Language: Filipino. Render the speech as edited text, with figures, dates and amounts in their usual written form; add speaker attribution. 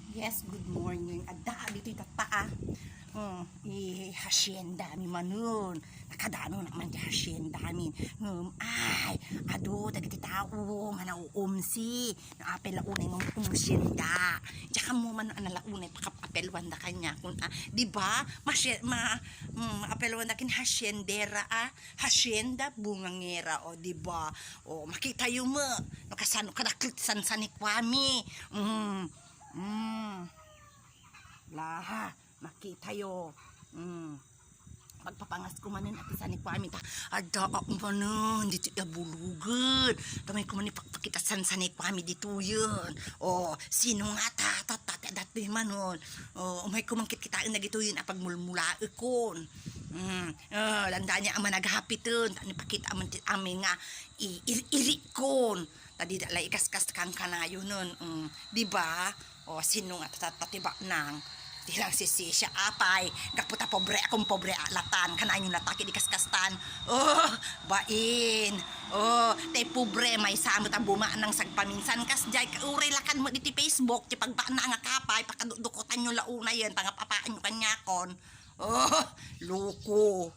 Speaker 1: Yes, good morning. Ada dito tata. Hasyenda mi manon. Nakadano naman di hasyenda mi. Ay, ado dagiti tao manauumsi. Naapel launay mong umsyenda. Tsaka mo man analaunay pakapapelwan da kanya kun di ba? Apelwan da kin hasyendera Hasyenda bungangera o di ba? O makita yo mo. Nakasano kadaklit san sanikwami. Laha, makita yo. Pagpapangas ko manin at isa ni Kwame ta. Ada ako manin, dito bulugan. Tamay ko manin pagpakita san ni Kwame dito yun. O, sino nga dati manon. O, umay ko mangkit kitain na dito yun apag mulmula ikon. Landa niya ang managhapiton. Tani pakita amin nga iri-iri-kon. Tadi dalay ikas-kas kang kanayo nun. Diba? O, sino nga tatatiba nang tilang sisi siya apay gagputa pobre akong pobre alatan kanayon nataki di kaskastan bain tay pobre may samot ang buma ng sagpaminsan kas jay uray lakan mo diti Facebook ti pagbaan na nga kapay pakadudukotan nyo launa yan pangapapaan nyo kanyakon loko